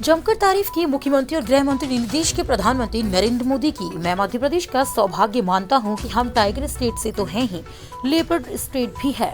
जमकर तारीफ की मुख्यमंत्री और गृह मंत्री ने देश के प्रधानमंत्री नरेंद्र मोदी की। मैं मध्य प्रदेश का सौभाग्य मानता हूं कि हम टाइगर स्टेट से तो हैं ही, लेपर्ड स्टेट भी है।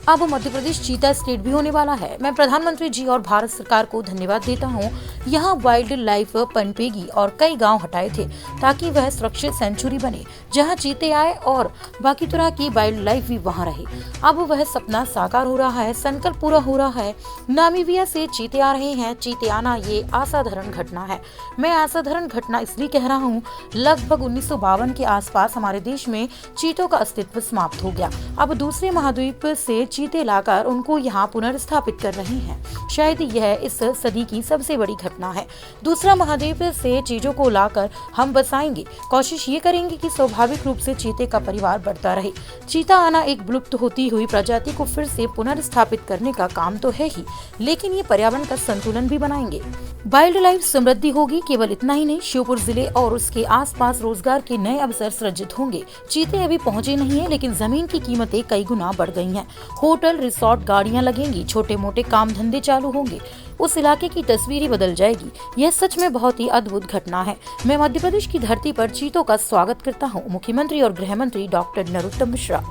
अब मध्य प्रदेश चीता स्टेट भी होने वाला है। मैं प्रधानमंत्री जी और भारत सरकार को धन्यवाद देता हूं। यहाँ वाइल्ड लाइफ पनपेगी और कई गांव हटाए थे ताकि वह सुरक्षित सेंचुरी बने जहां चीते आए और बाकी तरह की वाइल्ड लाइफ भी वहां रहे। अब वह सपना साकार हो रहा है, संकल्प पूरा हो रहा है। नामीबिया से चीते आ रहे हैं। चीते आना ये असाधारण घटना है। मैं असाधारण घटना इसलिए कह रहा हूँ, लगभग 1952 के आसपास हमारे देश में चीतों का अस्तित्व समाप्त हो गया। अब दूसरे महाद्वीप से चीते लाकर उनको यहाँ पुनर्स्थापित कर रहे हैं। शायद यह इस सदी की सबसे बड़ी घटना है। दूसरा महाद्वीप से चीजों को लाकर हम बसाएंगे। कोशिश ये करेंगे कि स्वाभाविक रूप से चीते का परिवार बढ़ता रहे। चीता आना एक विलुप्त होती हुई प्रजाति को फिर से पुनर्स्थापित करने का काम तो है ही, लेकिन ये पर्यावरण का संतुलन भी बनाएंगे। वाइल्ड लाइफ समृद्धि होगी। केवल इतना ही नहीं, श्योपुर जिले और उसके आसपास रोजगार के नए अवसर सृजित होंगे। चीते अभी पहुंचे नहीं है, लेकिन जमीन की कीमतें कई गुना बढ़ गई हैं। होटल, रिसोर्ट, गाड़ियां लगेंगी, छोटे मोटे काम धंधे चालू होंगे। उस इलाके की तस्वीर ही बदल जाएगी। यह सच में बहुत ही अद्भुत घटना है। मैं मध्य प्रदेश की धरती पर चीतों का स्वागत करता हूं। मुख्यमंत्री और गृह मंत्री डॉक्टर नरोत्तम मिश्रा।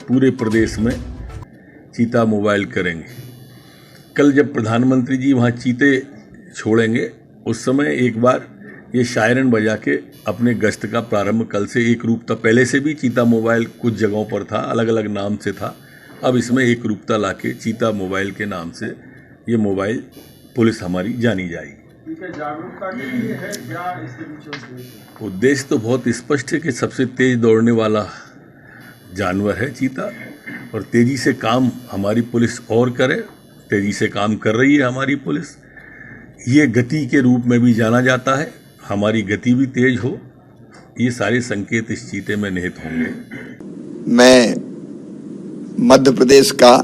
पूरे प्रदेश में चीता मोबाइल करेंगे। कल जब प्रधानमंत्री जी वहाँ चीते छोड़ेंगे, उस समय एक बार ये शायरन बजा के अपने गश्त का प्रारंभ कल से एक रूपता, पहले से भी चीता मोबाइल कुछ जगहों पर था, अलग अलग नाम से था। अब इसमें एक रूपता लाके चीता मोबाइल के नाम से ये मोबाइल पुलिस हमारी जानी जाएगी। जागरूकता के लिए है क्या इसके पीछे उद्देश्य तो बहुत स्पष्ट है कि सबसे तेज दौड़ने वाला जानवर है चीता, और तेजी से काम हमारी पुलिस और करे। तेजी से काम कर रही है हमारी पुलिस। ये गति के रूप में भी जाना जाता है। हमारी गति भी तेज हो, ये सारे संकेत इस चीते में निहित होंगे। मैं मध्य प्रदेश का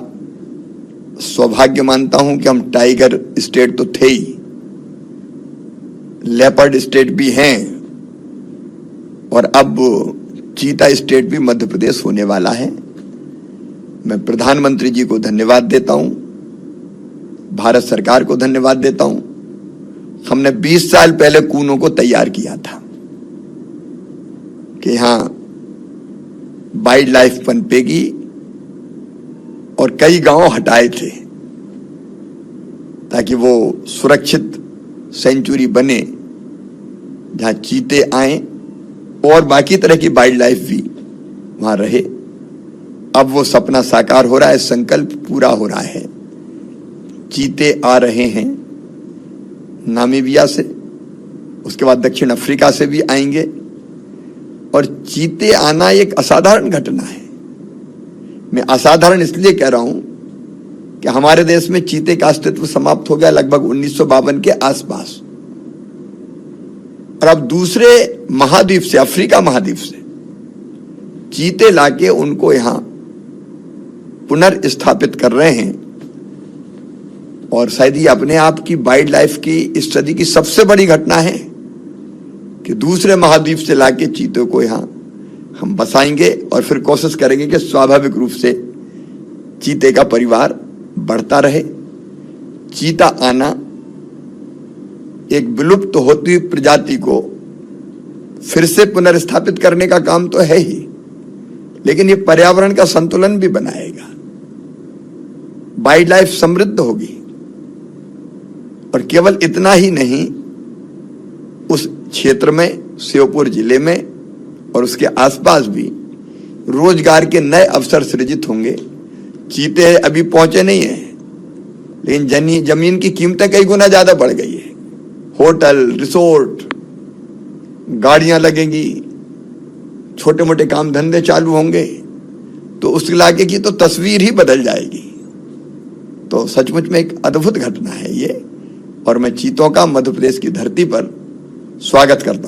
सौभाग्य मानता हूं कि हम टाइगर स्टेट तो थे ही, लेपर्ड स्टेट भी हैं, और अब चीता स्टेट भी मध्य प्रदेश होने वाला है। मैं प्रधानमंत्री जी को धन्यवाद देता हूं, भारत सरकार को धन्यवाद देता हूं। हमने 20 साल पहले कूनों को तैयार किया था कि यहां वाइल्ड लाइफ पनपेगी, और कई गांव हटाए थे ताकि वो सुरक्षित सेंचुरी बने जहां चीते आए और बाकी तरह की वाइल्ड लाइफ भी वहां रहे। अब वो सपना साकार हो रहा है, संकल्प पूरा हो रहा है। चीते आ रहे हैं नामीबिया से, उसके बाद दक्षिण अफ्रीका से भी आएंगे, और चीते आना एक असाधारण घटना है। मैं असाधारण इसलिए कह रहा हूं कि हमारे देश में चीते का अस्तित्व समाप्त हो गया लगभग 1952 के आसपास, और अब दूसरे महाद्वीप से, अफ्रीका महाद्वीप से चीते लाके उनको यहां पुनर्स्थापित कर रहे हैं। और शायद ये अपने आप की वाइल्ड लाइफ की इस सदी की सबसे बड़ी घटना है कि दूसरे महाद्वीप से लाके चीतों को यहां हम बसाएंगे, और फिर कोशिश करेंगे कि स्वाभाविक रूप से चीते का परिवार बढ़ता रहे। चीता आना एक विलुप्त होती हुई प्रजाति को फिर से पुनर्स्थापित करने का काम तो है ही, लेकिन ये पर्यावरण का संतुलन भी बनाएगा। वाइल्ड लाइफ समृद्ध होगी, और केवल इतना ही नहीं, उस क्षेत्र में, श्योपुर जिले में और उसके आसपास भी रोजगार के नए अवसर सृजित होंगे। चीते अभी पहुंचे नहीं हैं, लेकिन जमीन की कीमतें कई गुना ज्यादा बढ़ गई है। होटल, रिसोर्ट, गाड़ियां लगेंगी, छोटे मोटे काम धंधे चालू होंगे, तो उस इलाके की तो तस्वीर ही बदल जाएगी। तो सचमुच में एक अद्भुत घटना है ये, और मैं चीतों का मध्य प्रदेश की धरती पर स्वागत करता हूं।